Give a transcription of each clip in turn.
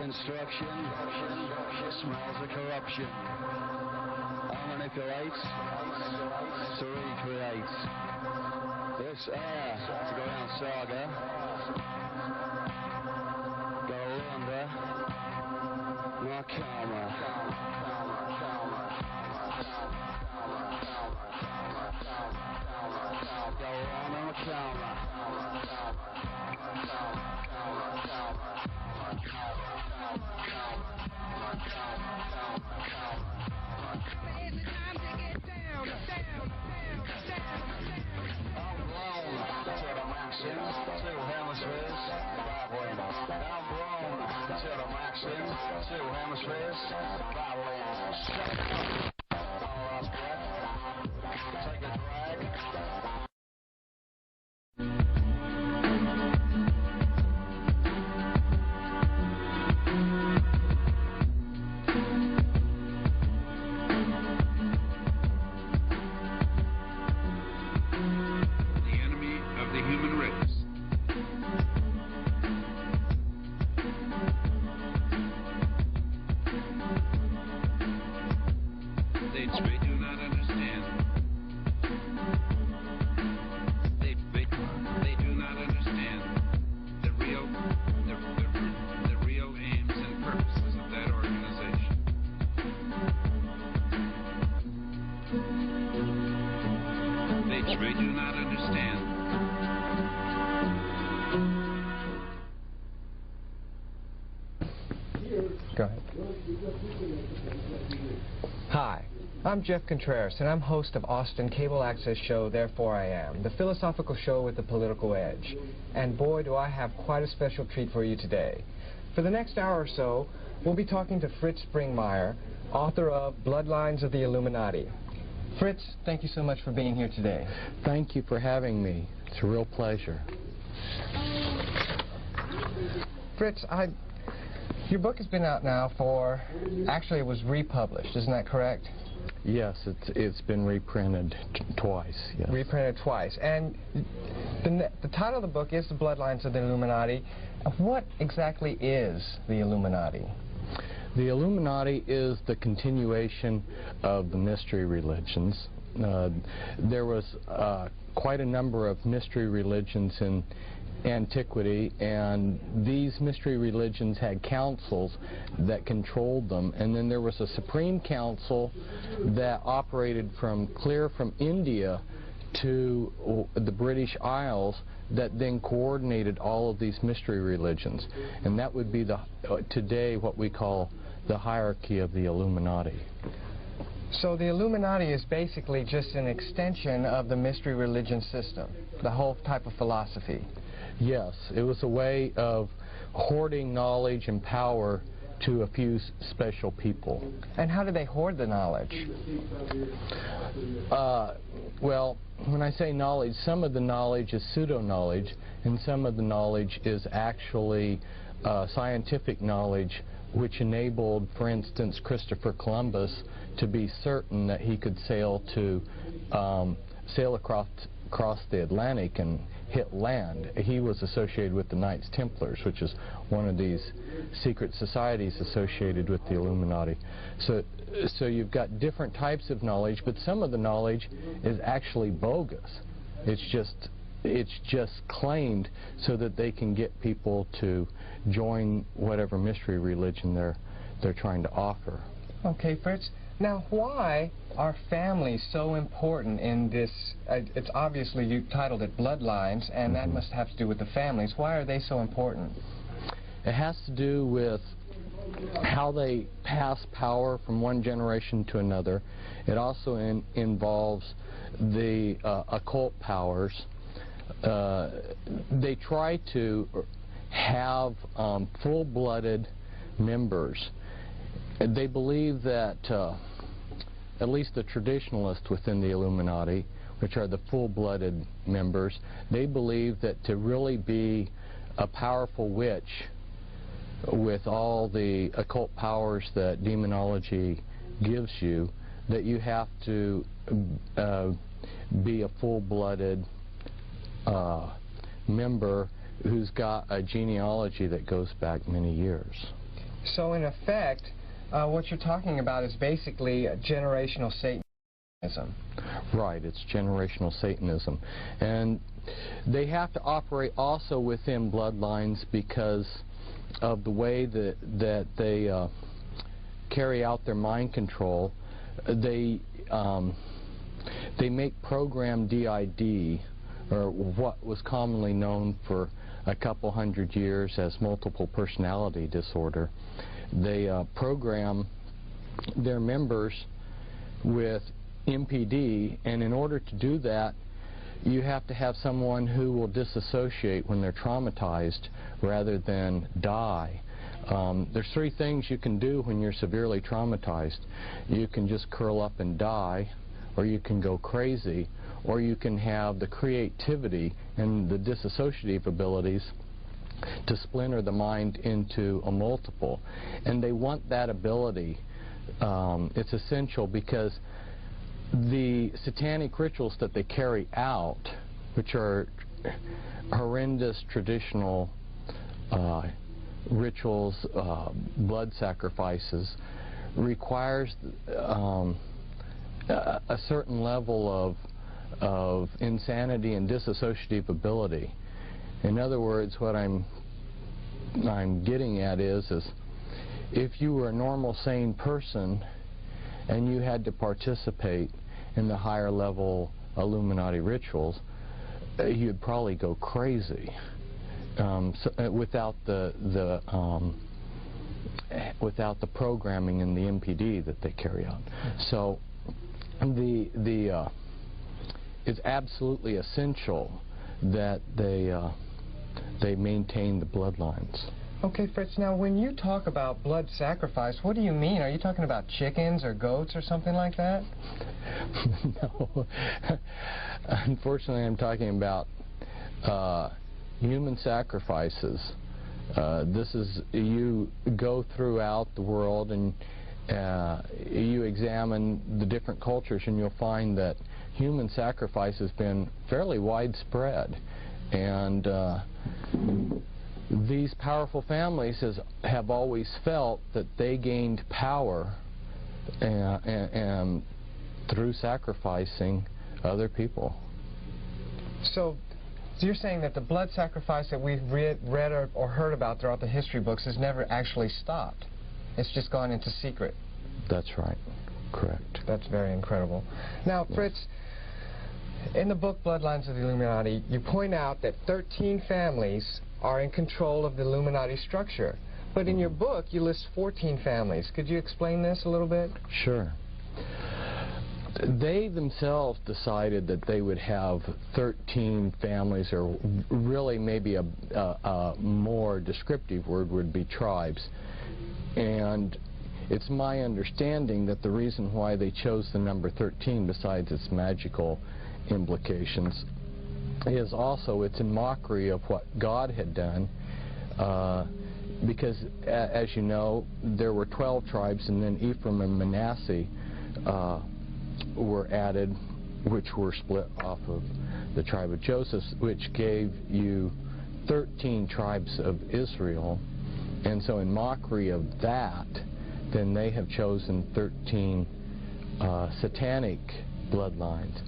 construction, smells of corruption. All manipulates to recreate. This air to go down saga. Go under. No karma. Go on, no karma. Two hemispheres, take a drag. The enemy of the human race. They do not understand. They do not understand the real aims and purposes of that organization. They do not understand. Go ahead. Hi, I'm Jeff Contreras, and I'm host of Austin Cable Access show Therefore I Am, the philosophical show with the political edge. And boy, do I have quite a special treat for you today. For the next hour or so, we'll be talking to Fritz Springmeier, author of Bloodlines of the Illuminati. Fritz, thank you so much for being here today. Thank you for having me. It's a real pleasure. Fritz, your book has been out now for, actually it was republished, isn't that correct? Yes, it's been reprinted twice. Yes. Reprinted twice. And the title of the book is The Bloodlines of the Illuminati. What exactly is the Illuminati? The Illuminati is the continuation of the mystery religions. There was quite a number of mystery religions in antiquity, and these mystery religions had councils that controlled them, and then there was a supreme council that operated clear from India to the British Isles that then coordinated all of these mystery religions, and that would be today what we call the hierarchy of the Illuminati. So the Illuminati is basically just an extension of the mystery religion system, the whole type of philosophy. Yes, it was a way of hoarding knowledge and power to a few special people. And how do they hoard the knowledge? Well, when I say knowledge, some of the knowledge is pseudo-knowledge, and some of the knowledge is actually scientific knowledge, which enabled, for instance, Christopher Columbus to be certain that he could sail across the Atlantic and hit land. He was associated with the Knights Templars, which is one of these secret societies associated with the Illuminati. So you've got different types of knowledge, but some of the knowledge is actually bogus. It's just claimed so that they can get people to join whatever mystery religion they're trying to offer. Okay, Fritz. Now, why are families so important in this? It's obviously, you titled it Bloodlines, and that must have to do with the families. Why are they so important? It has to do with how they pass power from one generation to another. It also involves the occult powers. They try to have full-blooded members. They believe that, at least the traditionalists within the Illuminati, which are the full-blooded members, they believe that to really be a powerful witch with all the occult powers that demonology gives you, that you have to be a full-blooded member who's got a genealogy that goes back many years. So in effect, what you're talking about is basically generational Satanism. Right, it's generational Satanism. And they have to operate also within bloodlines because of the way that they carry out their mind control. They make program DID, or what was commonly known for a couple hundred years as multiple personality disorder. They program their members with MPD, and in order to do that, you have to have someone who will disassociate when they're traumatized rather than die. There's three things you can do when you're severely traumatized. You can just curl up and die, or you can go crazy, or you can have the creativity and the disassociative abilities to splinter the mind into a multiple. And they want that ability. It's essential because the satanic rituals that they carry out, which are horrendous traditional rituals, blood sacrifices, requires a certain level of insanity and disassociative ability. In other words, what I'm getting at is if you were a normal, sane person and you had to participate in the higher level Illuminati rituals, you'd probably go crazy without the programming and the MPD that they carry out. So it's absolutely essential that they maintain the bloodlines. Okay, Fritz, now when you talk about blood sacrifice, what do you mean? Are you talking about chickens or goats or something like that? No. Unfortunately, I'm talking about human sacrifices. This is, you go throughout the world and you examine the different cultures, and you'll find that human sacrifice has been fairly widespread. And these powerful families have always felt that they gained power and through sacrificing other people. So you're saying that the blood sacrifice that we've read or heard about throughout the history books has never actually stopped. It's just gone into secret. That's right. Correct. That's very incredible. Now, Fritz, in the book Bloodlines of the Illuminati, you point out that 13 families are in control of the Illuminati structure. But in your book, you list 14 families. Could you explain this a little bit? Sure. They themselves decided that they would have 13 families, or really maybe a more descriptive word would be tribes. And it's my understanding that the reason why they chose the number 13, besides its magical implications, is also it's in mockery of what God had done, because as you know, there were 12 tribes, and then Ephraim and Manasseh were added, which were split off of the tribe of Joseph, which gave you 13 tribes of Israel. And so in mockery of that, then they have chosen 13 satanic bloodlines.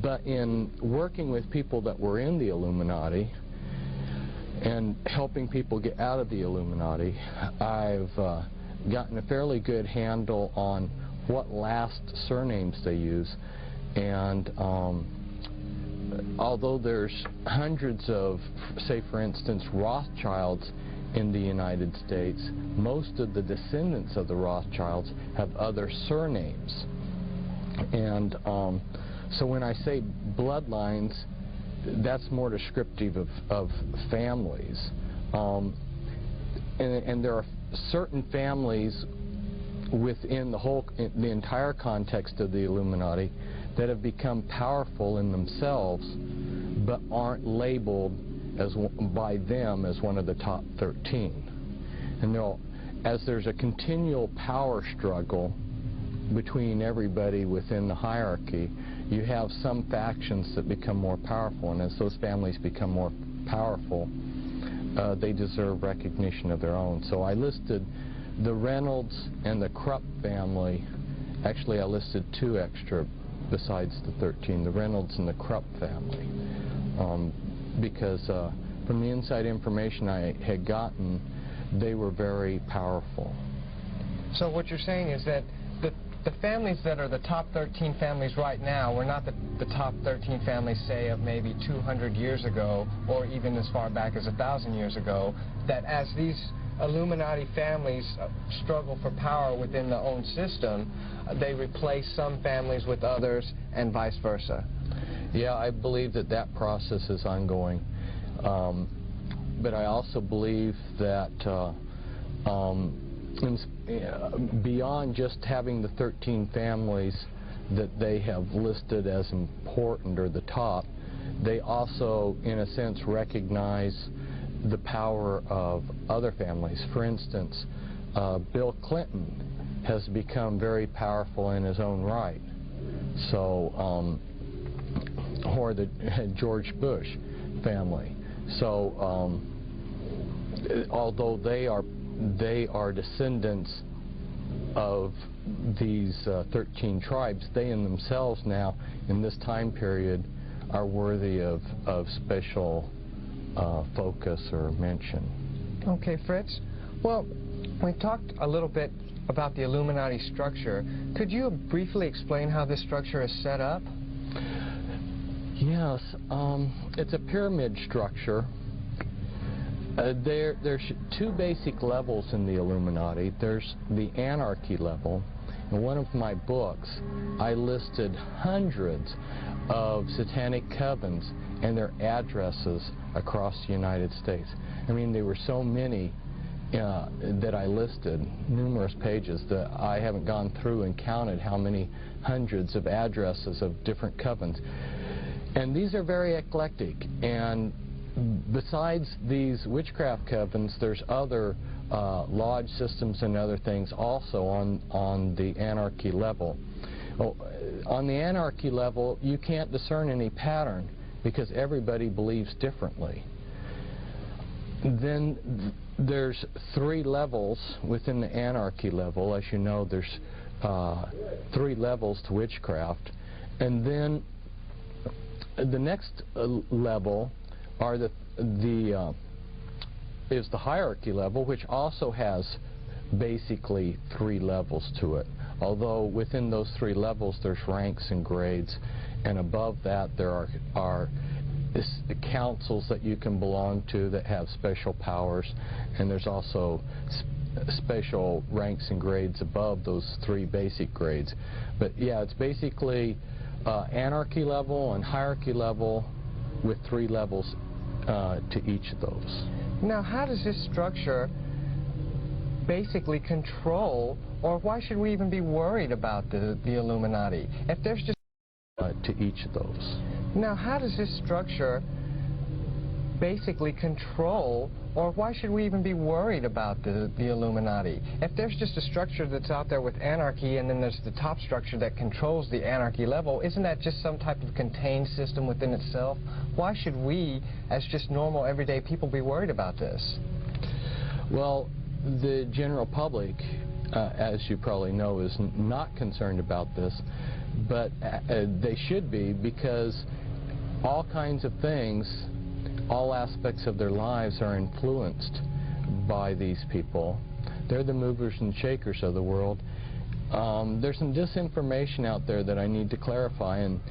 But in working with people that were in the Illuminati and helping people get out of the Illuminati, I've gotten a fairly good handle on what last surnames they use. And although there's hundreds of, say for instance, Rothschilds in the United States, most of the descendants of the Rothschilds have other surnames. And so when I say bloodlines, that's more descriptive of families. And there are certain families within the entire context of the Illuminati that have become powerful in themselves but aren't labeled by them as one of the top 13. And as there's a continual power struggle between everybody within the hierarchy, you have some factions that become more powerful, and as those families become more powerful, they deserve recognition of their own. So I listed the Reynolds and the Krupp family. Actually, I listed 2 extra besides the 13, the Reynolds and the Krupp family, because from the inside information I had gotten, they were very powerful. So what you're saying is that the families that are the top 13 families right now were not the top 13 families, say, of maybe 200 years ago, or even as far back as 1,000 years ago, that as these Illuminati families struggle for power within their own system, they replace some families with others and vice versa. Yeah, I believe that that process is ongoing. But I also believe that beyond just having the 13 families that they have listed as important or the top, they also, in a sense, recognize the power of other families. For instance, Bill Clinton has become very powerful in his own right. So, or the George Bush family. So, although they are descendants of these 13 tribes, they in themselves now, in this time period, are worthy of special focus or mention. Okay, Fritz. Well, we talked a little bit about the Illuminati structure. Could you briefly explain how this structure is set up? Yes, it's a pyramid structure. There's 2 basic levels in the Illuminati. There's the anarchy level. In one of my books, I listed hundreds of satanic covens and their addresses across the United States. I mean, there were so many that I listed, numerous pages, that I haven't gone through and counted how many hundreds of addresses of different covens. And these are very eclectic, and besides these witchcraft covens, there's other lodge systems and other things also on the anarchy level. Well, on the anarchy level, you can't discern any pattern because everybody believes differently. Then there's 3 levels within the anarchy level. As you know, there's 3 levels to witchcraft. And then the next level are is the hierarchy level, which also has basically 3 levels to it. Although within those 3 levels there's ranks and grades, and above that there are councils that you can belong to that have special powers, and there's also special ranks and grades above those 3 basic grades. But yeah, it's basically anarchy level and hierarchy level with 3 levels to each of those. Now, how does this structure basically control, or why should we even be worried about the Illuminati? If there's just to each of those. Now, how does this structure basically control, or why should we even be worried about the Illuminati? If there's just a structure that's out there with anarchy, and then there's the top structure that controls the anarchy level, isn't that just some type of contained system within itself? Why should we, as just normal everyday people, be worried about this? Well, the general public, as you probably know, is not concerned about this, but they should be, because all kinds of things, all aspects of their lives are influenced by these people. They're the movers and shakers of the world. There's some disinformation out there that I need to clarify, and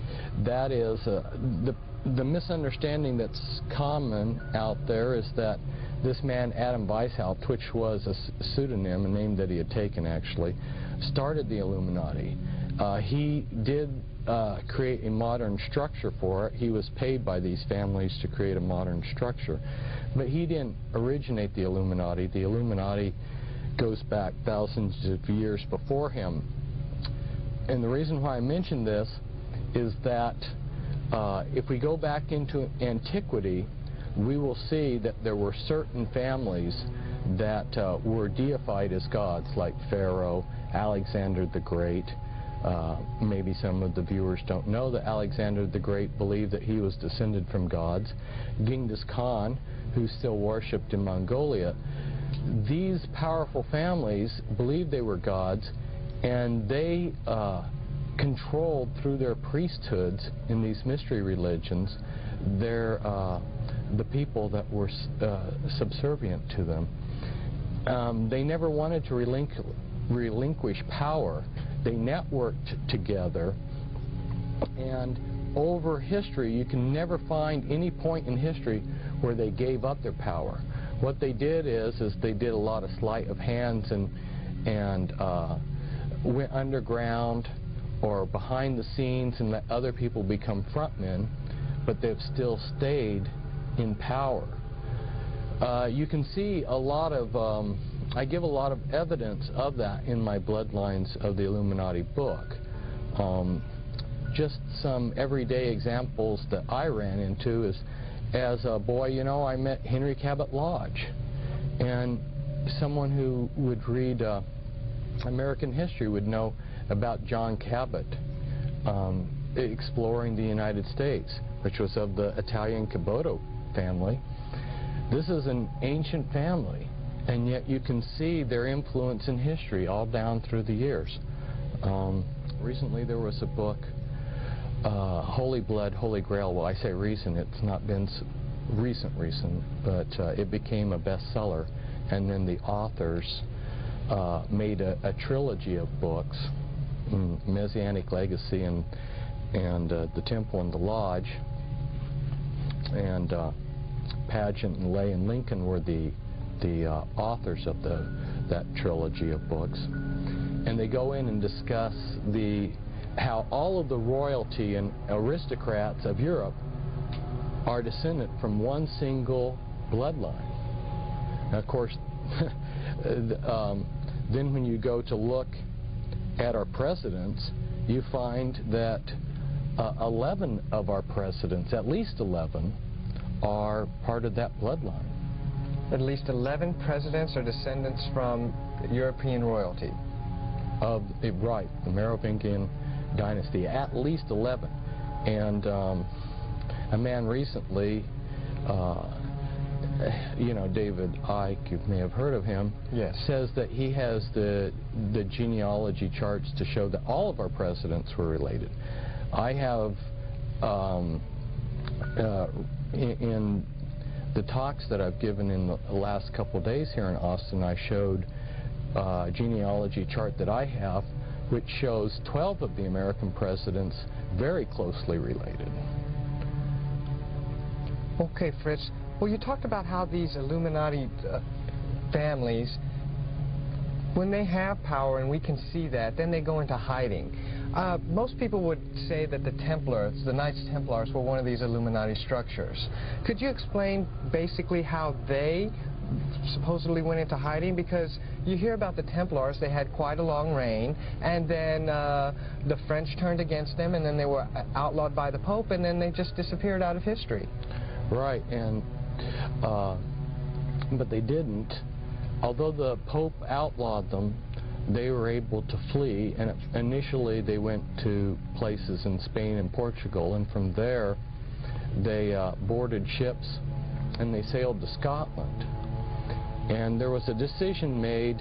that is the misunderstanding that's common out there is that this man, Adam Weishaupt, which was a pseudonym, a name that he had taken actually, started the Illuminati. He did create a modern structure for it. He was paid by these families to create a modern structure. But he didn't originate the Illuminati. The Illuminati goes back thousands of years before him. And the reason why I mention this is that if we go back into antiquity, we will see that there were certain families that were deified as gods, like Pharaoh, Alexander the Great. Maybe some of the viewers don't know that Alexander the Great believed that he was descended from gods. Genghis Khan who still worshipped in Mongolia. These powerful families believed they were gods, and they controlled through their priesthoods in these mystery religions the people that were subservient to them. They never wanted to relinquish power. They networked together, and over history you can never find any point in history where they gave up their power. What they did is they did a lot of sleight of hands and went underground or behind the scenes and let other people become frontmen, but they've still stayed in power. You can see a lot of, I give a lot of evidence of that in my Bloodlines of the Illuminati book. Just some everyday examples that I ran into is, as a boy, you know, I met Henry Cabot Lodge, and someone who would read American history would know about John Cabot exploring the United States, which was of the Italian Caboto family. This is an ancient family, and yet you can see their influence in history all down through the years. Recently there was a book, Holy Blood, Holy Grail. Well, I say recent, it's not been recent, but it became a bestseller, and then the authors made a trilogy of books, Messianic Legacy and The Temple and the Lodge, and Pageant and Lay and Lincoln were the authors of that trilogy of books. And they go in and discuss how all of the royalty and aristocrats of Europe are descended from one single bloodline. Now, of course, then when you go to look at our presidents, you find that 11 of our presidents, at least 11, are part of that bloodline. At least 11 presidents are descendants from European royalty. Right, the Merovingian dynasty, at least 11. And a man recently, you know, David Icke, you may have heard of him, yes, says that he has the genealogy charts to show that all of our presidents were related. I have, in the talks that I've given in the last couple days here in Austin, I showed a genealogy chart that I have, which shows 12 of the American presidents very closely related. Okay, Fritz. Well, you talked about how these Illuminati families, when they have power, and we can see that, then they go into hiding. Most people would say that the Templars, the Knights Templars, were one of these Illuminati structures. Could you explain basically how they supposedly went into hiding? Because you hear about the Templars, they had quite a long reign, and then the French turned against them, and then they were outlawed by the Pope, and then they just disappeared out of history. Right, and but they didn't. Although the Pope outlawed them, they were able to flee, and initially they went to places in Spain and Portugal, and from there they boarded ships and they sailed to Scotland. And there was a decision made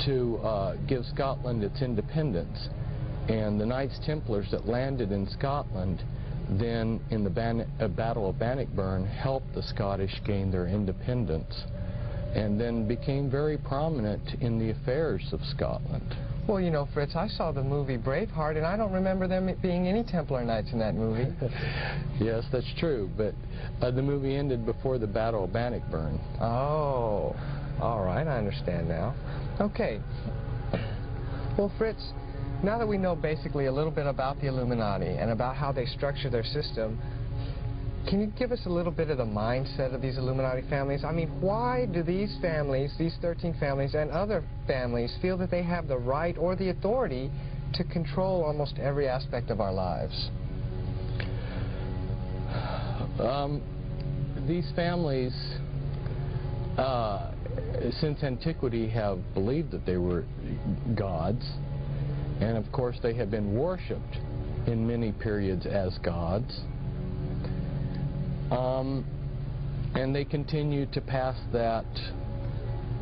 to give Scotland its independence, and the Knights Templars that landed in Scotland then in the Battle of Bannockburn helped the Scottish gain their independence, and then became very prominent in the affairs of Scotland. Well, you know, Fritz, I saw the movie Braveheart, and I don't remember them being any Templar Knights in that movie. Yes, that's true, but the movie ended before the Battle of Bannockburn. Oh, all right, I understand now. Okay. Well, Fritz, now that we know basically a little bit about the Illuminati and about how they structure their system, can you give us a little bit of the mindset of these Illuminati families? I mean, why do these families, these 13 families and other families, feel that they have the right or the authority to control almost every aspect of our lives? These families, since antiquity, have believed that they were gods, and of course they have been worshipped in many periods as gods. And they continue to pass that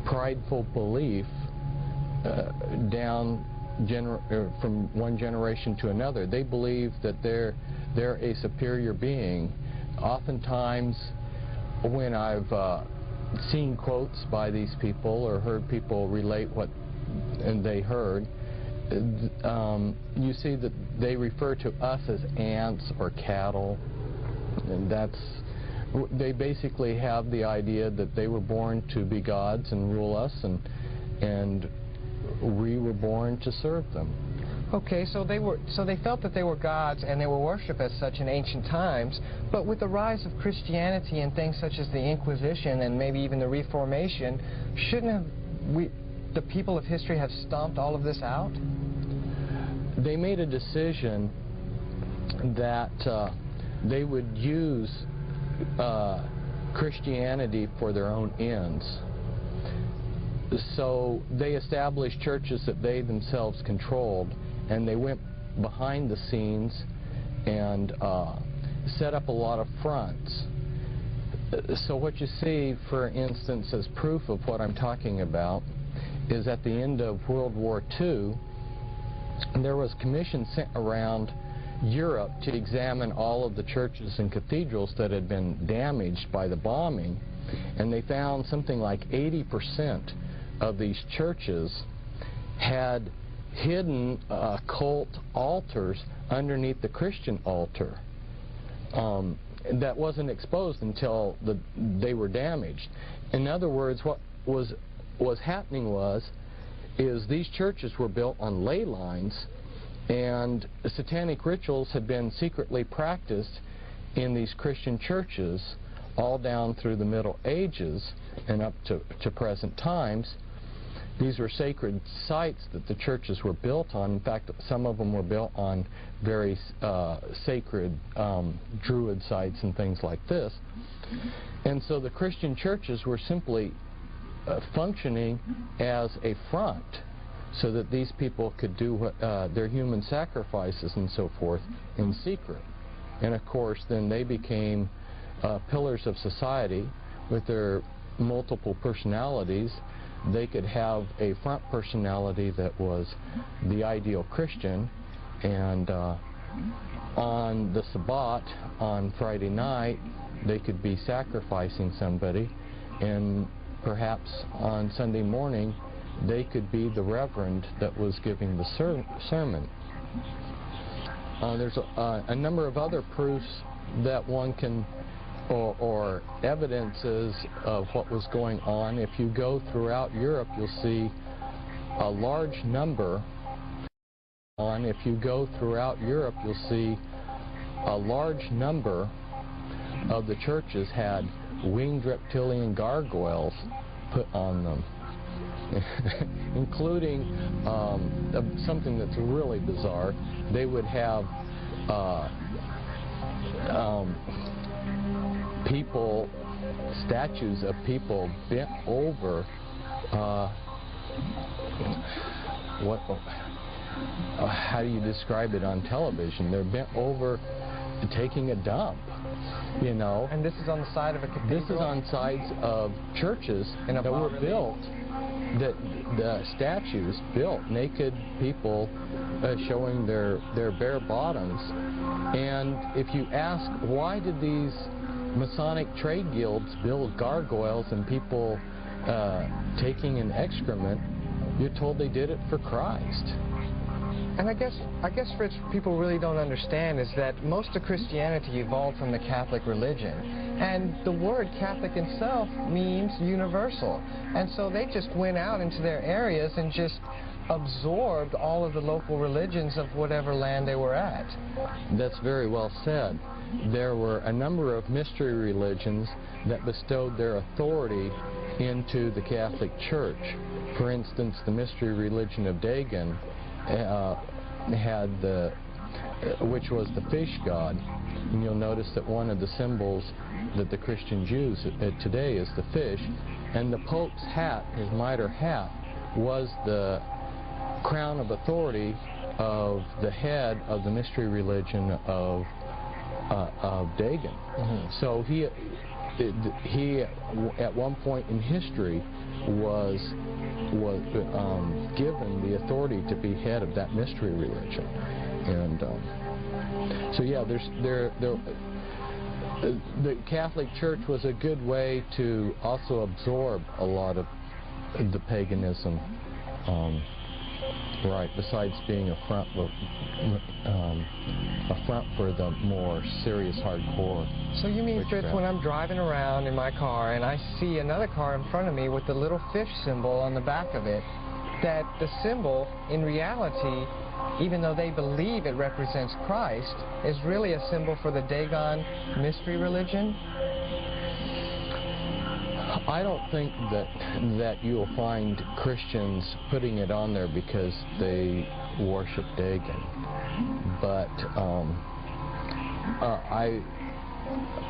prideful belief down from one generation to another. They believe that they're a superior being. Oftentimes, when I've seen quotes by these people or heard people relate what they heard, you see that they refer to us as ants or cattle, and they basically have the idea that they were born to be gods and rule us, and we were born to serve them. Okay, so they felt that they were gods and they were worshipped as such in ancient times, but with the rise of Christianity and things such as the Inquisition and maybe even the Reformation, shouldn't the people of history have stomped all of this out? They made a decision that they would use Christianity for their own ends. So they established churches that they themselves controlled, and they went behind the scenes and set up a lot of fronts. So what you see, for instance, as proof of what I'm talking about, is at the end of World War II, there was a commission sent around Europe to examine all of the churches and cathedrals that had been damaged by the bombing, and they found something like 80% of these churches had hidden occult altars underneath the Christian altar that wasn't exposed until they were damaged. In other words, what was happening is these churches were built on ley lines, and satanic rituals had been secretly practiced in these Christian churches all down through the Middle Ages and up to present times. These were sacred sites that the churches were built on. In fact, some of them were built on very sacred druid sites and things like this. And so the Christian churches were simply functioning as a front so that these people could do their human sacrifices and so forth in secret. And of course, then they became pillars of society with their multiple personalities. They could have a front personality that was the ideal Christian, and on the Sabbat, on Friday night, they could be sacrificing somebody, and perhaps on Sunday morning, they could be the reverend that was giving the sermon. There's a number of other proofs that one can, or evidences of what was going on. If you go throughout Europe, you'll see a large number. If you go throughout Europe, you'll see a large number of the churches had winged reptilian gargoyles put on them, including something that's really bizarre. They would have people, statues of people bent over, how do you describe it on television? They're bent over taking a dump, you know. And this is on the side of a cathedral? This is on sides of churches that were built, that the statues built, naked people showing their bare bottoms. And if you ask, why did these Masonic trade guilds build gargoyles and people taking an excrement, you're told they did it for Christ. And I guess, Fritz, people really don't understand is that most of Christianity evolved from the Catholic religion. And the word Catholic itself means universal. And so they just went out into their areas and just absorbed all of the local religions of whatever land they were at. That's very well said. There were a number of mystery religions that bestowed their authority into the Catholic Church. For instance, the mystery religion of Dagon had which was the fish god. And you'll notice that one of the symbols that the Christians use today is the fish. And the Pope's hat, his mitre hat, was the crown of authority of the head of the mystery religion of Dagon. Mm-hmm. So he at one point in history was given the authority to be head of that mystery religion, and so yeah, the Catholic Church was a good way to also absorb a lot of the paganism, right, besides being a front for the more serious hardcore. So you mean, witchcraft. Fritz, when I'm driving around in my car and I see another car in front of me with the little fish symbol on the back of it, that the symbol in reality, even though they believe it represents Christ, is really a symbol for the Dagon mystery religion? I don't think that you'll find Christians putting it on there because they worship Dagon, but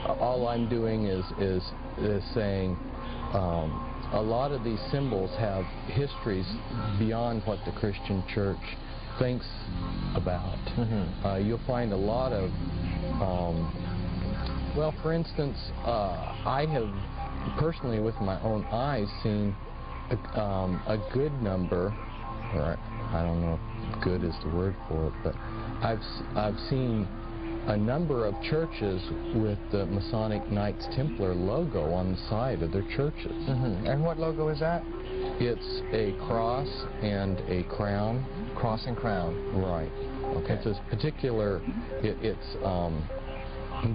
all I'm doing is saying a lot of these symbols have histories beyond what the Christian Church thinks about. You'll find a lot of, well, for instance, I have personally with my own eyes seen a good number, or I don't know if good is the word for it, but I've seen a number of churches with the Masonic Knights Templar logo on the side of their churches. And what logo is that? It's a cross and a crown. Cross and crown. Right. Okay. It's a particular, it's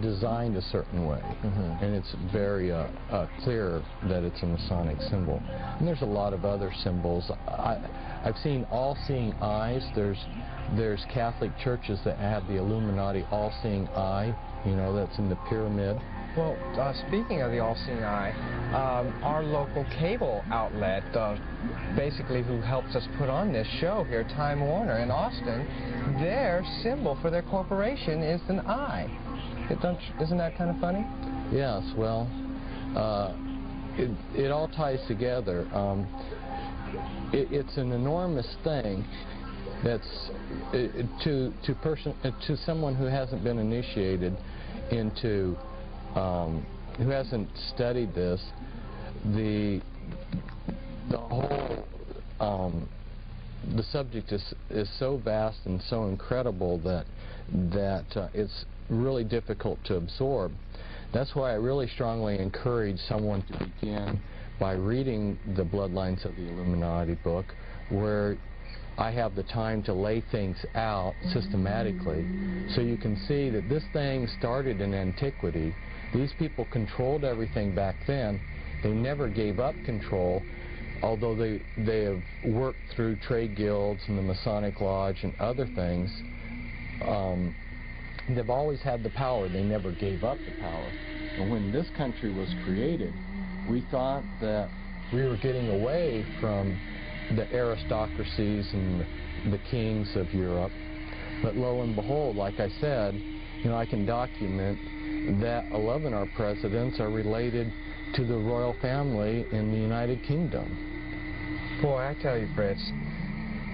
designed a certain way, and it's very clear that it's a Masonic symbol. And there's a lot of other symbols. I've seen all-seeing eyes. There's Catholic churches that have the Illuminati all-seeing eye, you know, that's in the pyramid. Well, speaking of the all-seeing eye, our local cable outlet, basically who helps us put on this show here, Time Warner in Austin, their symbol for their corporation is an eye. Isn't that kind of funny? Yes, well, it all ties together. It's an enormous thing that's to someone who hasn't been initiated into, who hasn't studied this, the whole the subject is so vast and so incredible that it's really difficult to absorb. That's why I really strongly encourage someone to begin by reading the Bloodlines of the Illuminati book, where I have the time to lay things out systematically, so you can see that this thing started in antiquity. These people controlled everything back then. They never gave up control, although they have worked through trade guilds and the Masonic Lodge and other things. They've always had the power. They never gave up the power. And when this country was created, we thought that we were getting away from the aristocracies and the kings of Europe. But lo and behold, like I said, you know, I can document that 11 of our presidents are related to the royal family in the United Kingdom. Boy, I tell you, Fritz,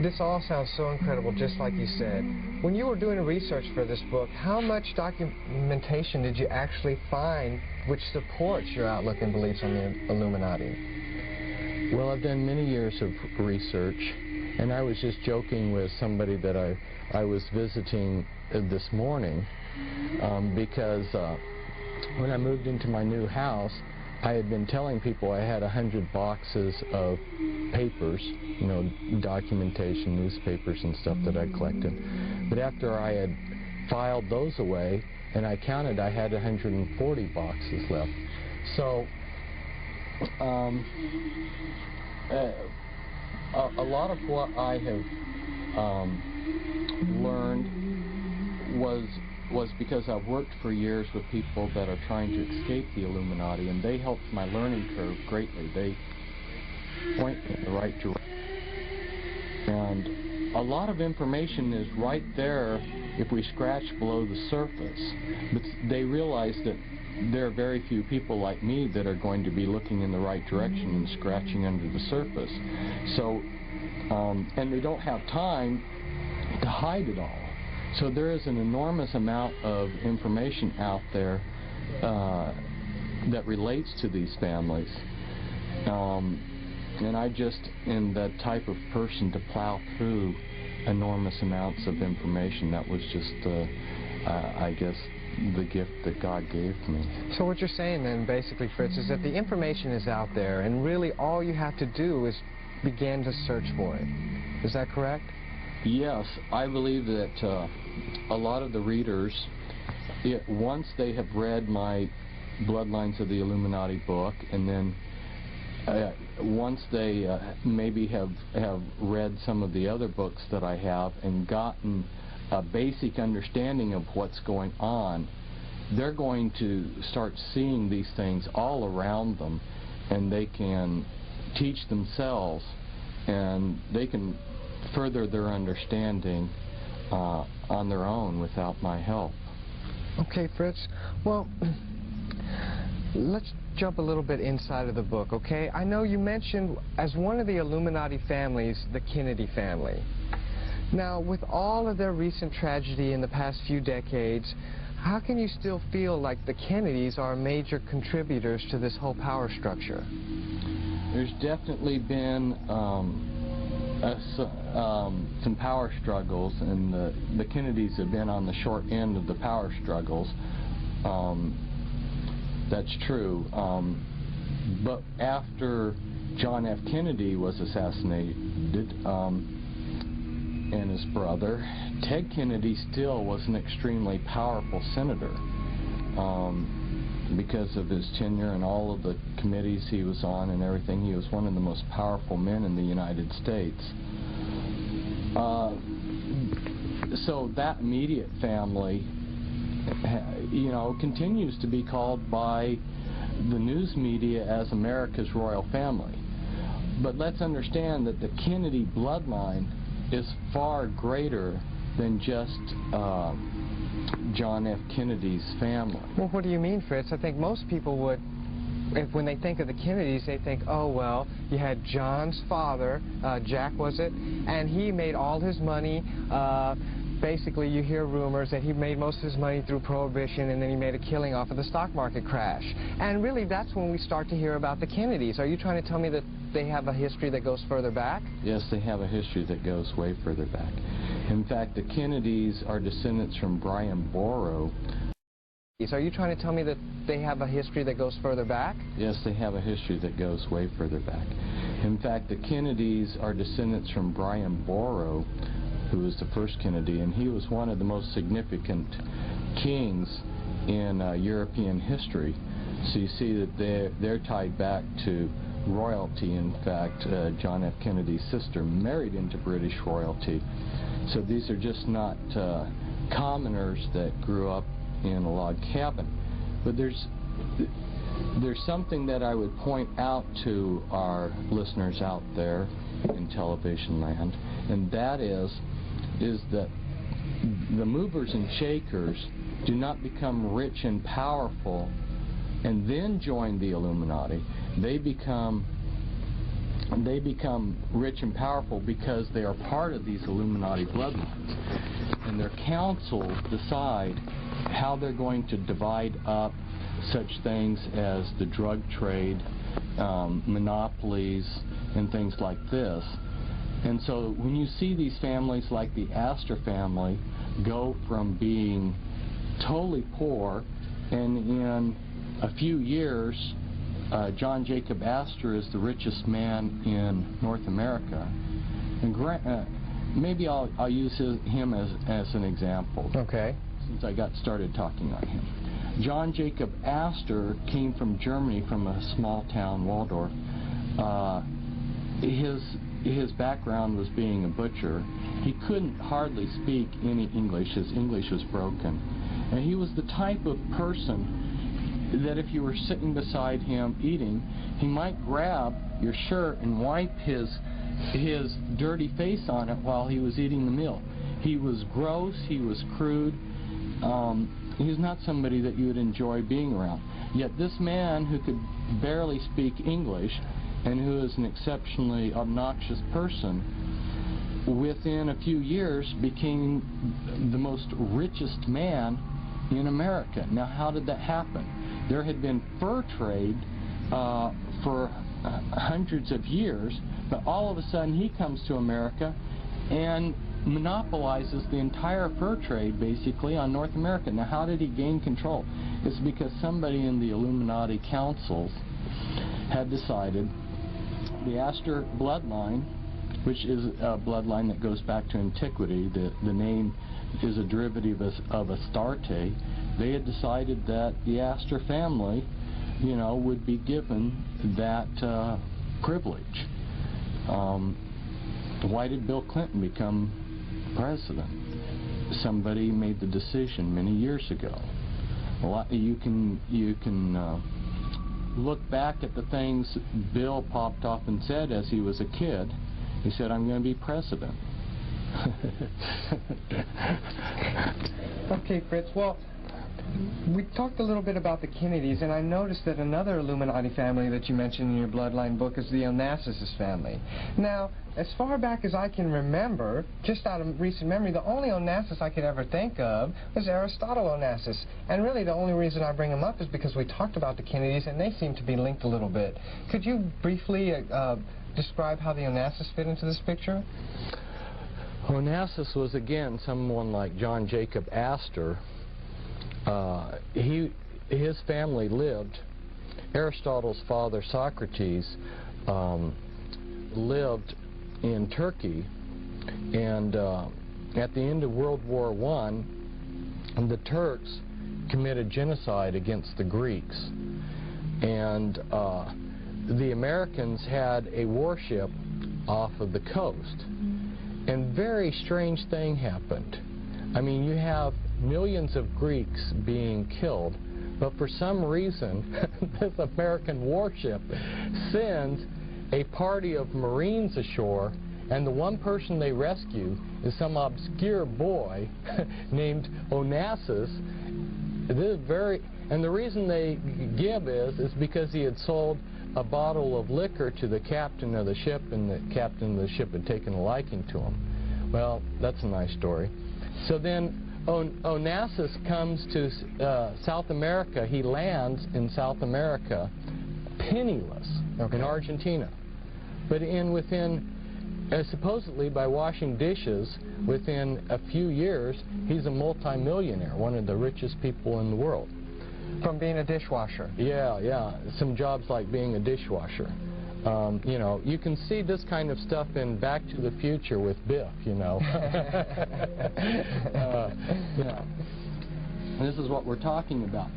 this all sounds so incredible, just like you said. When you were doing research for this book, how much documentation did you actually find which supports your outlook and beliefs on the Illuminati? Well, I've done many years of research, and I was just joking with somebody that I was visiting this morning, because when I moved into my new house, I had been telling people I had 100 boxes of papers, you know, documentation, newspapers and stuff that I collected. But after I had filed those away, and I counted, I had 140 boxes left. So a lot of what I have learned was because I've worked for years with people that are trying to escape the Illuminati, and they helped my learning curve greatly. They point me in the right direction. And a lot of information is right there if we scratch below the surface. But they realize that there are very few people like me that are going to be looking in the right direction and scratching under the surface. So, and they don't have time to hide it all. So there is an enormous amount of information out there that relates to these families. And I just am the type of person to plow through enormous amounts of information. That was just, I guess, the gift that God gave me. So what you're saying then, basically, Fritz, is that the information is out there, and really all you have to do is begin to search for it. Is that correct? Yes, I believe that a lot of the readers, once they have read my Bloodlines of the Illuminati book, and then once they maybe have read some of the other books that I have and gotten a basic understanding of what's going on, they're going to start seeing these things all around them, and they can teach themselves, and they can further their understanding on their own without my help. Okay, Fritz. Well, let's jump a little bit inside of the book, okay? I know you mentioned as one of the Illuminati families, the Kennedy family. Now, with all of their recent tragedy in the past few decades, how can you still feel like the Kennedys are major contributors to this whole power structure? There's definitely been some power struggles, and the Kennedys have been on the short end of the power struggles. That's true. But after John F. Kennedy was assassinated, and his brother, Ted Kennedy still was an extremely powerful senator because of his tenure and all of the committees he was on and everything. He was one of the most powerful men in the United States. So that immediate family, you know, continues to be called by the news media as America's royal family. But let's understand that the Kennedy bloodline is far greater than just John F. Kennedy's family. Well, what do you mean, Fritz? I think most people would, when they think of the Kennedys, they think, oh, well, you had John's father, Jack was it, and he made all his money. Basically, you hear rumors that he made most of his money through Prohibition, and then he made a killing off of the stock market crash. And really, that's when we start to hear about the Kennedys. Are you trying to tell me that they have a history that goes further back? Yes, they have a history that goes way further back. In fact, the Kennedys are descendants from Brian Boru. Are you trying to tell me that they have a history that goes further back? Yes, they have a history that goes way further back. In fact, the Kennedys are descendants from Brian Boru, who was the first Kennedy, and he was one of the most significant kings in European history. So you see that they're tied back to royalty. In fact, John F. Kennedy's sister married into British royalty. So these are just not commoners that grew up in a log cabin. But there's something that I would point out to our listeners out there in television land, and that is that the movers and shakers do not become rich and powerful and then join the Illuminati. They become rich and powerful because they are part of these Illuminati bloodlines, and their councils decide how they're going to divide up such things as the drug trade, monopolies, and things like this. And so when you see these families like the Astor family go from being totally poor, and in a few years John Jacob Astor is the richest man in North America, and maybe I'll use him as an example. Okay. Since I got started talking on him. John Jacob Astor came from Germany, from a small town, Waldorf. His background was being a butcher. He couldn't hardly speak any English. His English was broken. And he was the type of person that if you were sitting beside him eating, he might grab your shirt and wipe his dirty face on it while he was eating the meal. He was gross, he was crude. He was not somebody that you would enjoy being around. Yet this man who could barely speak English and who is an exceptionally obnoxious person, within a few years became the most richest man in America. Now, how did that happen? There had been fur trade for hundreds of years, but all of a sudden he comes to America and monopolizes the entire fur trade basically on North America. Now, how did he gain control? It's because somebody in the Illuminati councils had decided the Astor bloodline, which is a bloodline that goes back to antiquity, the name is a derivative of Astarte. They had decided that the Astor family, you know, would be given that privilege. Why did Bill Clinton become president? Somebody made the decision many years ago. You can look back at the things Bill popped off and said as he was a kid. He said, "I'm going to be president." Okay, Fritz, well, we talked a little bit about the Kennedys, and I noticed that another Illuminati family that you mentioned in your bloodline book is the Onassis family. Now, as far back as I can remember, just out of recent memory, the only Onassis I could ever think of was Aristotle Onassis. And really the only reason I bring him up is because we talked about the Kennedys, and they seem to be linked a little bit. Could you briefly describe how the Onassis fit into this picture? Onassis was, again, someone like John Jacob Astor. His family lived, Aristotle's father Socrates lived in Turkey, and at the end of World War I, the Turks committed genocide against the Greeks, and the Americans had a warship off of the coast, and very strange thing happened. I mean, you have millions of Greeks being killed, but for some reason this American warship sends a party of Marines ashore, and the one person they rescue is some obscure boy named Onassis. This is and the reason they give is because he had sold a bottle of liquor to the captain of the ship, and the captain of the ship had taken a liking to him. Well, that's a nice story. So then Onassis comes to South America. He lands in South America penniless in Argentina. But supposedly by washing dishes, within a few years, he's a multi-millionaire, one of the richest people in the world. From being a dishwasher? Yeah. Some jobs like being a dishwasher. You know, you can see this kind of stuff in Back to the Future with Biff, you know. Yeah. This is what we're talking about.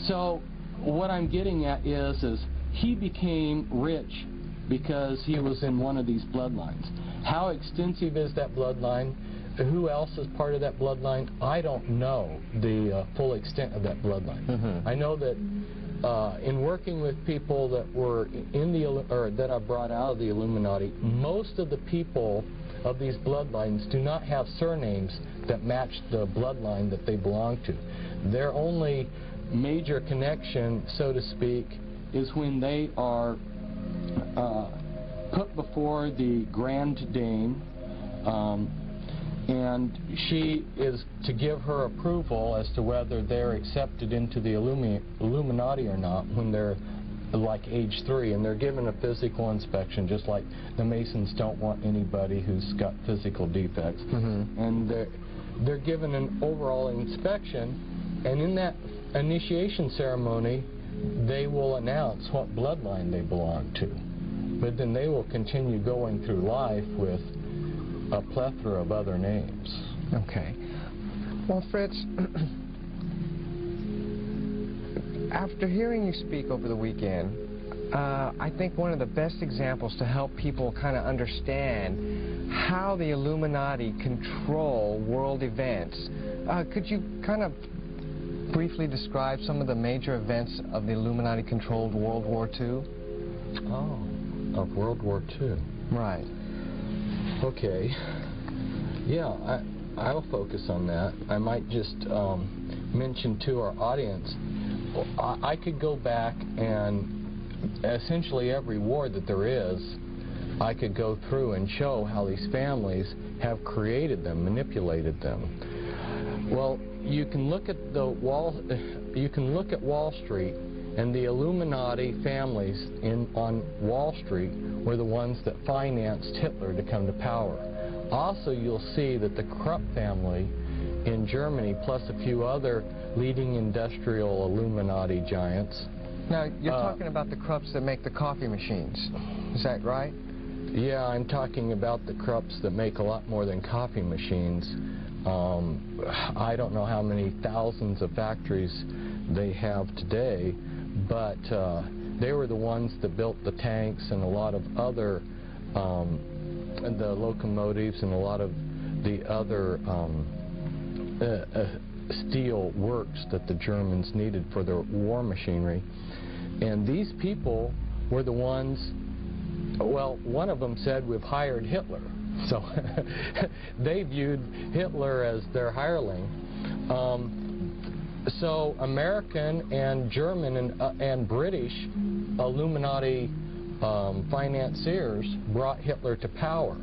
So what I'm getting at is he became rich because he was in one of these bloodlines. How extensive is that bloodline? Who else is part of that bloodline? I don't know the full extent of that bloodline. Mm-hmm. I know that in working with people that were in that I brought out of the Illuminati, most of the people of these bloodlines do not have surnames that match the bloodline that they belong to. Their only major connection, so to speak, is when they are put before the Grand Dame, and she is to give her approval as to whether they're accepted into the Illuminati or not when they're like age 3, and they're given a physical inspection, just like the Masons don't want anybody who's got physical defects. Mm-hmm. And they're given an overall inspection, and in that initiation ceremony they will announce what bloodline they belong to. But then they will continue going through life with a plethora of other names. Okay. Well, Fritz, after hearing you speak over the weekend, I think one of the best examples to help people kind of understand how the Illuminati control world events, could you kind of briefly describe some of the major events of the Illuminati-controlled World War II? Oh, of World War II. Right. Okay. Yeah, I'll focus on that. I might just mention to our audience, I could go back and essentially every war that there is, I could go through and show how these families have created them, manipulated them. Well, you can look at the wall, you can look at Wall Street, and the Illuminati families on Wall Street were the ones that financed Hitler to come to power. Also, you'll see that the Krupp family in Germany, plus a few other leading industrial Illuminati giants. Now, you're talking about the Krupps that make the coffee machines. Is that right? Yeah, I'm talking about the Krupps that make a lot more than coffee machines. I don't know how many thousands of factories they have today, but they were the ones that built the tanks and a lot of other, the locomotives and a lot of the other steel works that the Germans needed for their war machinery. And these people were the ones, well, one of them said, we've hired Hitler. So they viewed Hitler as their hireling. So American and German and British Illuminati financiers brought Hitler to power.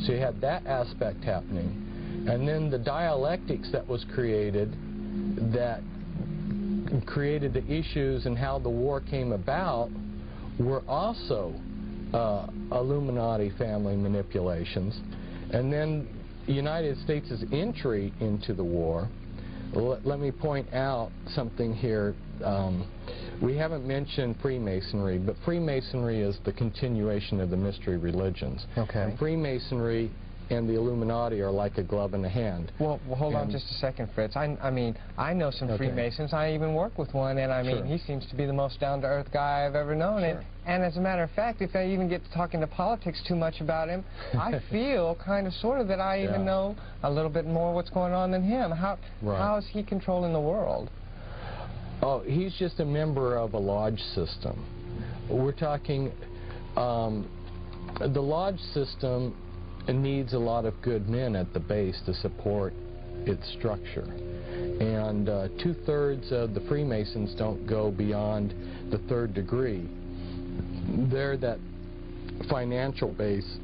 So you had that aspect happening. And then the dialectics that was created that created the issues and how the war came about were also Illuminati family manipulations. And then the United States' entry into the war, let me point out something here. We haven't mentioned Freemasonry, but Freemasonry is the continuation of the mystery religions. Okay. And Freemasonry and the Illuminati are like a glove in a hand. Well, hold on just a second, Fritz. I mean, I know some Freemasons. I even work with one, and I mean, he seems to be the most down-to-earth guy I've ever known. And as a matter of fact, if I even get to talking to politics too much about him, I feel kind of sort of that I even know a little bit more what's going on than him. How is he controlling the world? Oh, he's just a member of a lodge system. We're talking, the lodge system needs a lot of good men at the base to support its structure. And 2/3 of the Freemasons don't go beyond the 3rd degree. They're that financial base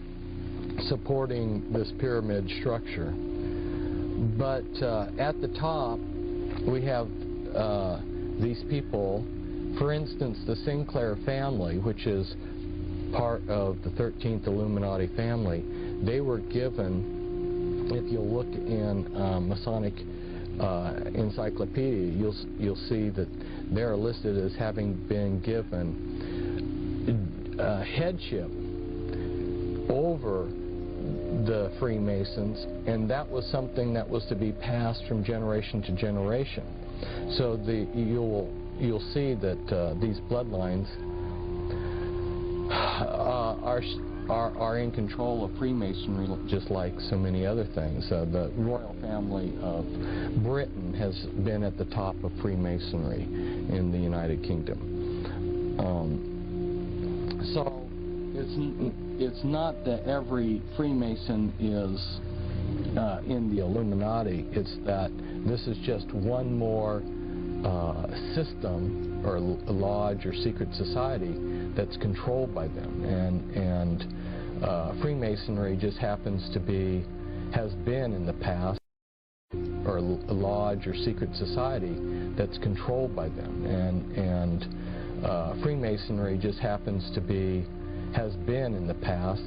supporting this pyramid structure. But at the top, we have these people. For instance, the Sinclair family, which is part of the 13th Illuminati family, they were given, if you look in Masonic encyclopedia, you'll see that they're listed as having been given headship over the Freemasons, and that was something that was to be passed from generation to generation. So you'll see that these bloodlines are in control of Freemasonry, just like so many other things. The royal family of Britain has been at the top of Freemasonry in the United Kingdom. So it's not that every Freemason is in the Illuminati. It's that this is just one more system or lodge or secret society that's controlled by them, and Freemasonry just happens to be, has been in the past, or a lodge or secret society that's controlled by them, and Freemasonry just happens to be, has been in the past.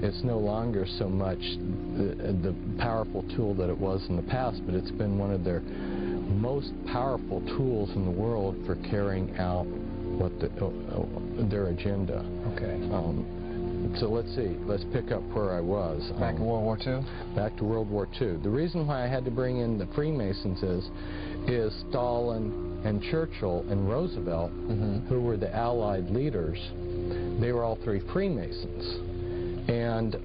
It's no longer so much the powerful tool that it was in the past, but it's been one of their most powerful tools in the world for carrying out what their agenda. Okay. So let's see. Let's pick up where I was. Back to World War II? Back to World War II. The reason why I had to bring in the Freemasons is Stalin and Churchill and Roosevelt, who were the Allied leaders. They were all three Freemasons. And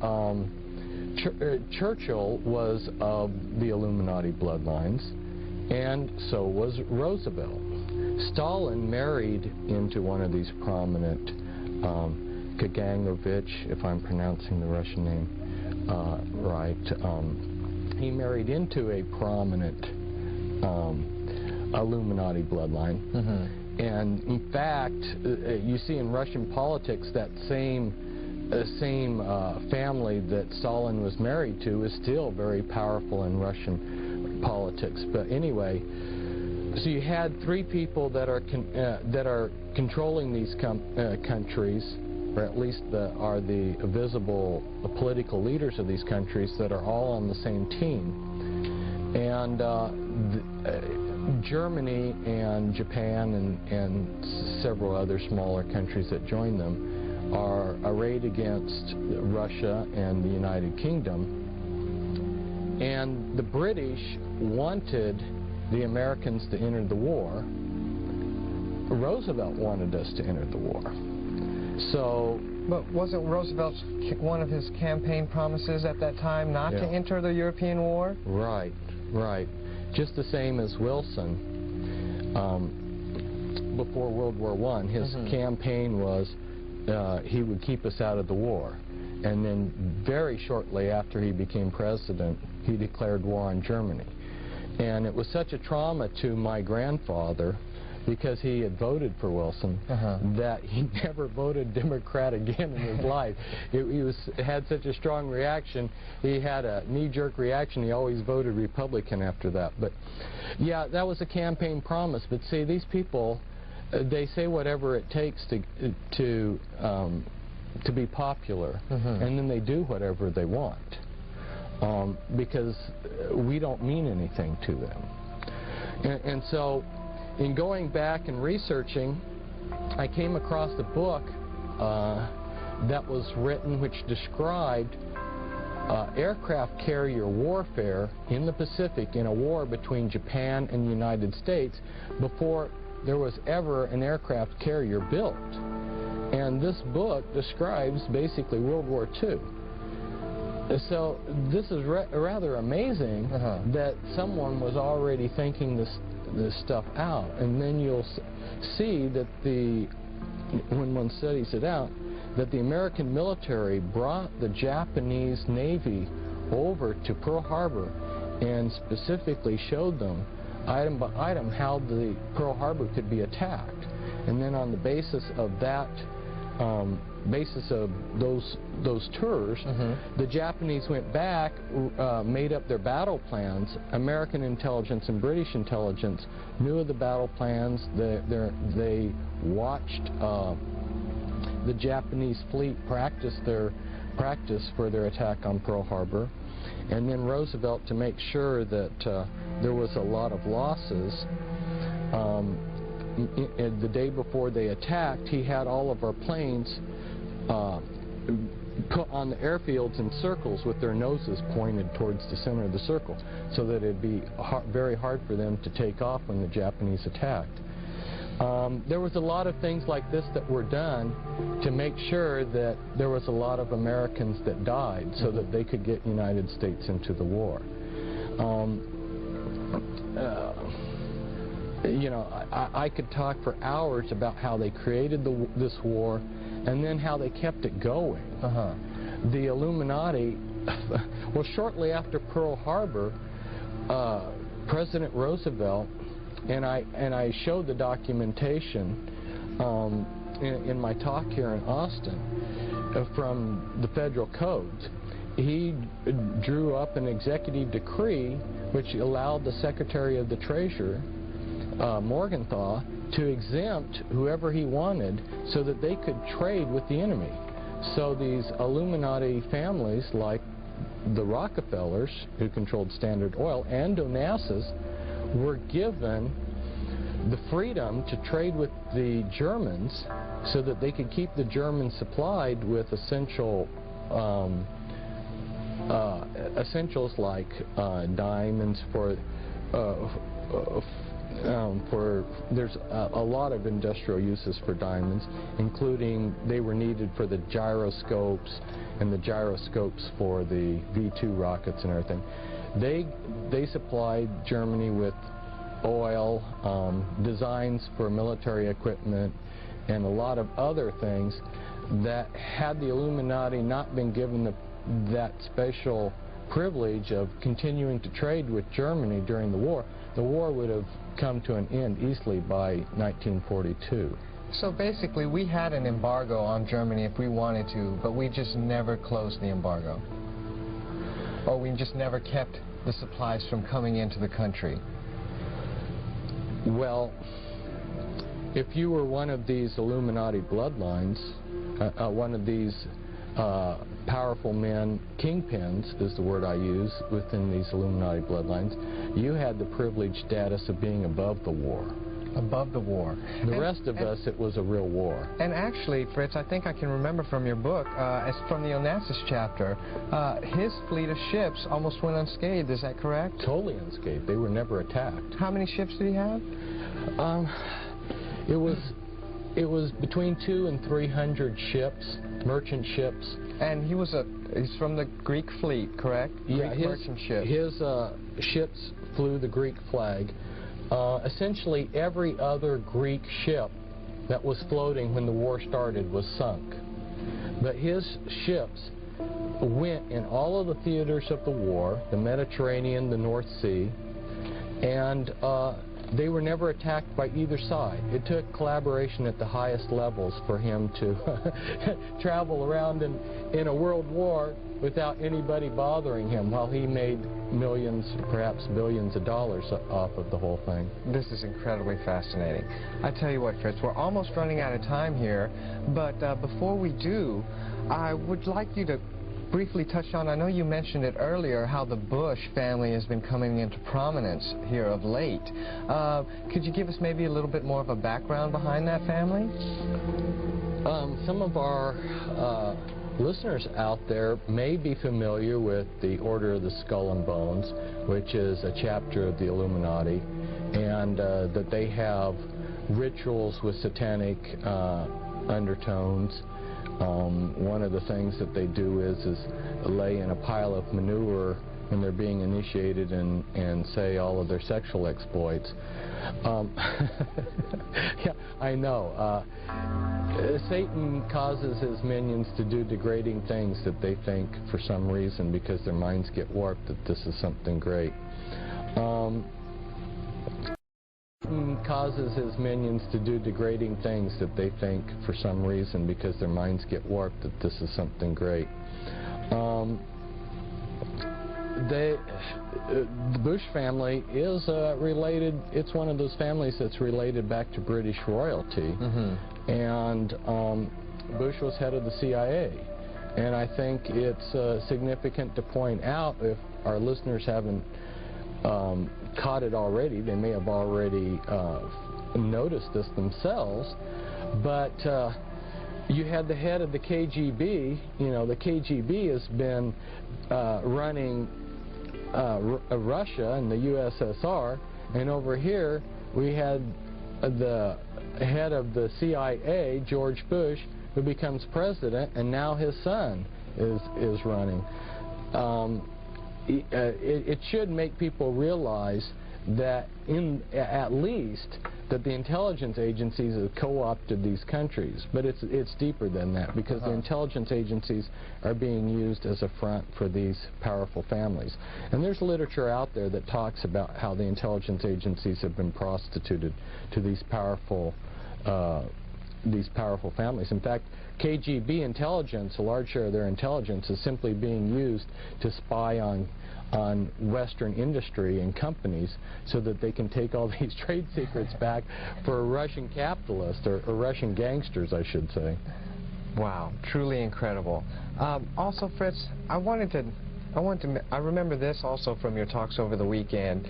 Churchill was of the Illuminati bloodlines, and so was Roosevelt. Stalin married into one of these prominent, Kaganovich, if I'm pronouncing the Russian name right. He married into a prominent Illuminati bloodline. And in fact, you see in Russian politics that same family that Stalin was married to is still very powerful in Russian politics. But anyway, So you had three people that are controlling these countries, or at least are the visible political leaders of these countries that are all on the same team. And Germany and Japan and several other smaller countries that join them are arrayed against Russia and the United Kingdom. And the British wanted the Americans to enter the war. Roosevelt wanted us to enter the war. So, but wasn't Roosevelt's one of his campaign promises at that time not to enter the European war? Right, right. Just the same as Wilson. Before World War I, his campaign was he would keep us out of the war. And then very shortly after he became president, he declared war on Germany. And it was such a trauma to my grandfather, because he had voted for Wilson, that he never voted Democrat again in his life. He had such a strong reaction. He had a knee-jerk reaction. He always voted Republican after that. But yeah, that was a campaign promise. But see, these people, they say whatever it takes to be popular, and then they do whatever they want, because we don't mean anything to them. And so, in going back and researching, I came across a book that was written which described aircraft carrier warfare in the Pacific in a war between Japan and the United States before there was ever an aircraft carrier built. And this book describes basically World War II. So this is rather amazing that someone was already thinking this stuff out. And then you'll see that when one studies it out, that the American military brought the Japanese Navy over to Pearl Harbor and specifically showed them item by item how the Pearl Harbor could be attacked. And then on the basis of that, those tours, the Japanese went back, made up their battle plans. American intelligence and British intelligence knew of the battle plans. They watched the Japanese fleet practice for their attack on Pearl Harbor. And then Roosevelt, to make sure that there was a lot of losses, the day before they attacked, he had all of our planes put on the airfields in circles with their noses pointed towards the center of the circle, so that it'd be very hard for them to take off when the Japanese attacked. There was a lot of things like this that were done to make sure that there was a lot of Americans that died so that they could get United States into the war. You know, I could talk for hours about how they created this war and then how they kept it going. The Illuminati, well, shortly after Pearl Harbor, President Roosevelt, and I showed the documentation in my talk here in Austin from the federal codes. He drew up an executive decree which allowed the Secretary of the Treasury, Morgenthau, to exempt whoever he wanted so that they could trade with the enemy. So these Illuminati families, like the Rockefellers, who controlled Standard Oil, and Onassis, were given the freedom to trade with the Germans so that they could keep the Germans supplied with essentials like diamonds there's a lot of industrial uses for diamonds, including they were needed for the gyroscopes and the gyroscopes for the V-2 rockets and everything. They supplied Germany with oil, designs for military equipment, and a lot of other things that, had the Illuminati not been given that special privilege of continuing to trade with Germany during the war would have come to an end easily by 1942. So basically, we had an embargo on Germany if we wanted to, but we just never closed the embargo. Or we just never kept the supplies from coming into the country. Well, if you were one of these Illuminati bloodlines, one of these powerful men, kingpins is the word I use within these Illuminati bloodlines, you had the privileged status of being above the war. Above the war. The rest of us, it was a real war. And actually, Fritz, I think I can remember from your book, as from the Onassis chapter, his fleet of ships almost went unscathed. Is that correct? Totally unscathed. They were never attacked. How many ships did he have? It was between 200 and 300 ships, merchant ships. And he's from the Greek fleet, correct? Yeah, Greek merchant ships. His ships flew the Greek flag. Essentially, every other Greek ship that was floating when the war started was sunk. But his ships went in all of the theaters of the war, the Mediterranean, the North Sea, and they were never attacked by either side. It took collaboration at the highest levels for him to travel around in a world war without anybody bothering him while he made millions, perhaps billions of dollars off of the whole thing. This is incredibly fascinating. I tell you what, Fritz, we're almost running out of time here, but before we do, I would like you to briefly touch on, I know you mentioned it earlier, how the Bush family has been coming into prominence here of late. Could you give us maybe a little bit more of a background behind that family? Some of our listeners out there may be familiar with the Order of the Skull and Bones, which is a chapter of the Illuminati, and that they have rituals with satanic undertones. One of the things that they do is lay in a pile of manure when they're being initiated and say all of their sexual exploits. Yeah, I know. Satan causes his minions to do degrading things that they think, for some reason, because their minds get warped, that this is something great. Satan causes his minions to do degrading things that they think, for some reason, because their minds get warped, that this is something great. The Bush family is related, it's one of those families that's related back to British royalty. And Bush was head of the CIA. And I think it's significant to point out, if our listeners haven't caught it already, they may have already noticed this themselves, but you had the head of the KGB. You know, the KGB has been running Russia and the USSR, and over here we had the head of the CIA, George Bush, who becomes president, and now his son is running. It should make people realize that at least that the intelligence agencies have co-opted these countries, but it's deeper than that, because the intelligence agencies are being used as a front for these powerful families. And there's literature out there that talks about how the intelligence agencies have been prostituted to these powerful families. In fact, KGB intelligence, a large share of their intelligence, is simply being used to spy on Western industry and companies so that they can take all these trade secrets back for Russian capitalists, or Russian gangsters, I should say. Wow, truly incredible. Also, Fritz, I remember this also from your talks over the weekend.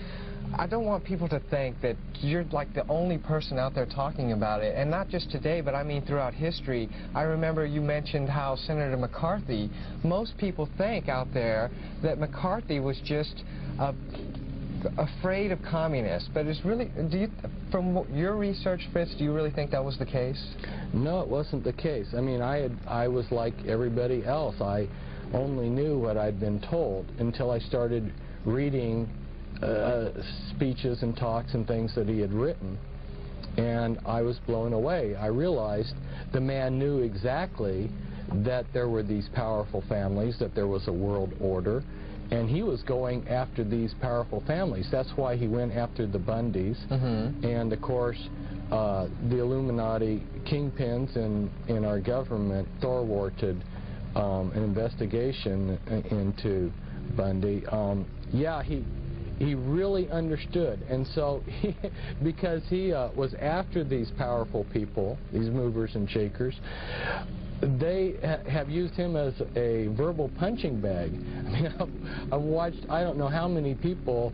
I don't want people to think that you're like the only person out there talking about it, and not just today, but I mean throughout history. I remember you mentioned how Senator McCarthy, most people think out there that McCarthy was just afraid of communists, but it's really, from your research, Fritz, do you really think that was the case? No, it wasn't the case. I mean, I was like everybody else. I only knew what I'd been told until I started reading speeches and talks and things that he had written, and I was blown away. I realized the man knew exactly that there were these powerful families, that there was a world order, and he was going after these powerful families. That's why he went after the Bundys, and of course the Illuminati kingpins in our government thwarted an investigation into Bundy. Yeah, he really understood. And so, because he was after these powerful people, these movers and shakers, they have used him as a verbal punching bag. I mean, I've watched, I don't know how many people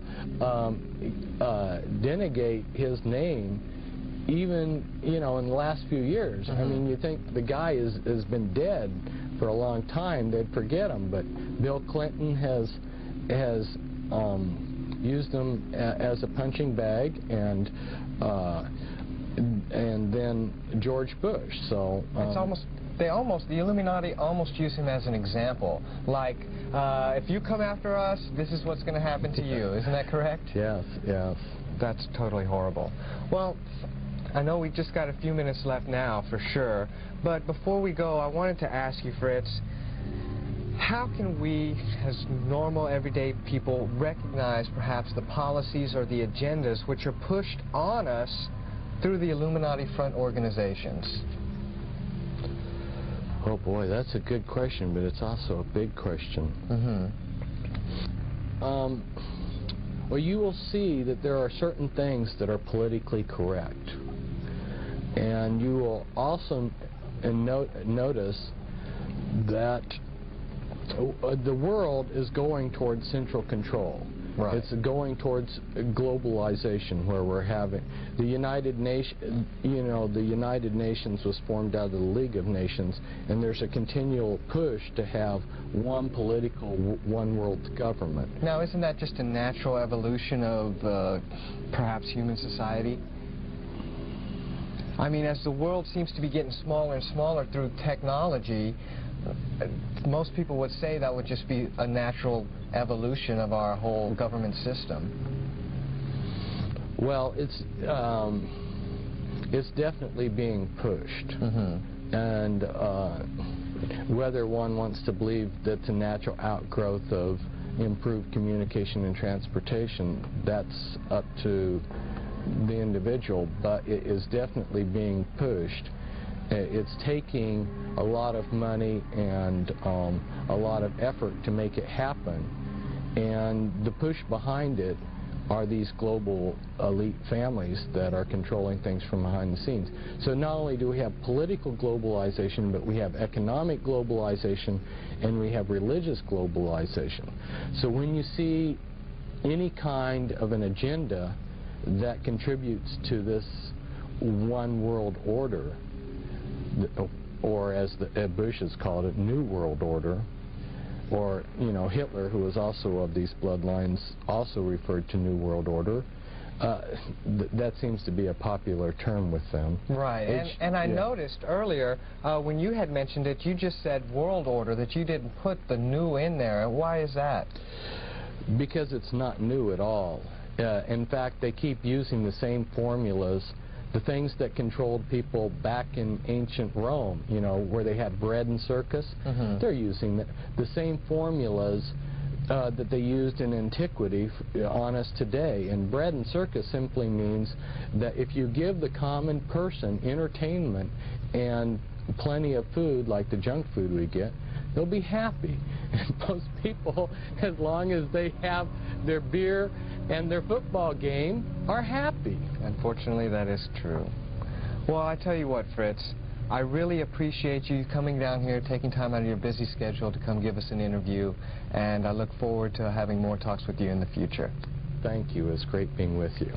denegate his name, even, you know, in the last few years. I mean, you think the guy has been dead for a long time, they'd forget him, but Bill Clinton has used him as a punching bag, and then George Bush. So it's the Illuminati almost use him as an example. Like, if you come after us, this is what's going to happen to you. Isn't that correct? Yes, yes. That's totally horrible. Well, I know we just got a few minutes left now, for sure. But before we go, I wanted to ask you, Fritz, how can we, as normal, everyday people, recognize perhaps the policies or the agendas which are pushed on us through the Illuminati front organizations? Oh boy, that's a good question, but it's also a big question. Well, you will see that there are certain things that are politically correct. And you will also notice that the world is going towards central control. Right. It's going towards globalization, where we're having the United Nations. You know, the United Nations was formed out of the League of Nations, and there's a continual push to have one political, one world government. Now, isn't that just a natural evolution of perhaps human society? I mean, as the world seems to be getting smaller and smaller through technology, most people would say that would just be a natural evolution of our whole government system. Well, it's definitely being pushed. And whether one wants to believe that's a natural outgrowth of improved communication and transportation, that's up to the individual, but it is definitely being pushed. It's taking a lot of money and a lot of effort to make it happen, and the push behind it are these global elite families that are controlling things from behind the scenes. So not only do we have political globalization, but we have economic globalization, and we have religious globalization. So when you see any kind of an agenda that contributes to this one world order, or as Bush has called it, New World Order, or, you know, Hitler, who was also of these bloodlines, also referred to New World Order. That seems to be a popular term with them. Right, and I noticed earlier, when you had mentioned it, you just said world order, that you didn't put the new in there. Why is that? Because it's not new at all. In fact, they keep using the same formulas. The things that controlled people back in ancient Rome, you know, where they had bread and circus, they're using the same formulas that they used in antiquity on us today. And bread and circus simply means that if you give the common person entertainment and plenty of food, like the junk food we get, they'll be happy. And most people, as long as they have their beer and their football game, are happy. Unfortunately, that is true. Well, I tell you what, Fritz, I really appreciate you coming down here, taking time out of your busy schedule to come give us an interview, and I look forward to having more talks with you in the future. Thank you. It's great being with you.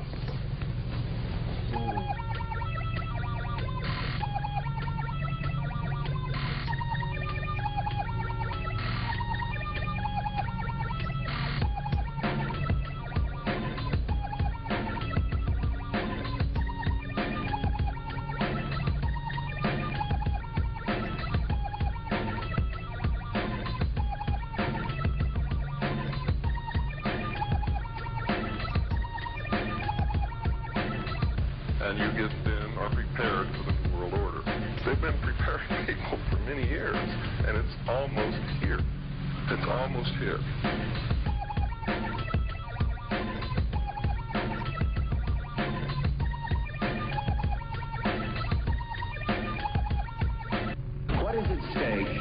And you get then are prepared for the New World Order. They've been preparing people for many years, and it's almost here. It's almost here. What is at stake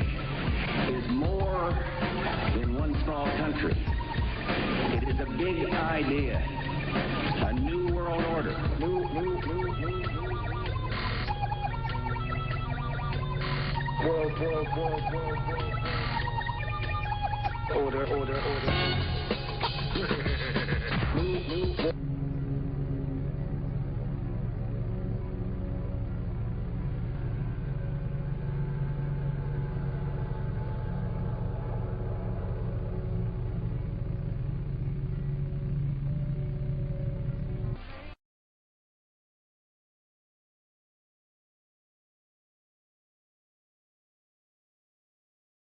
is more than one small country. It is a big idea. A new world order. Order.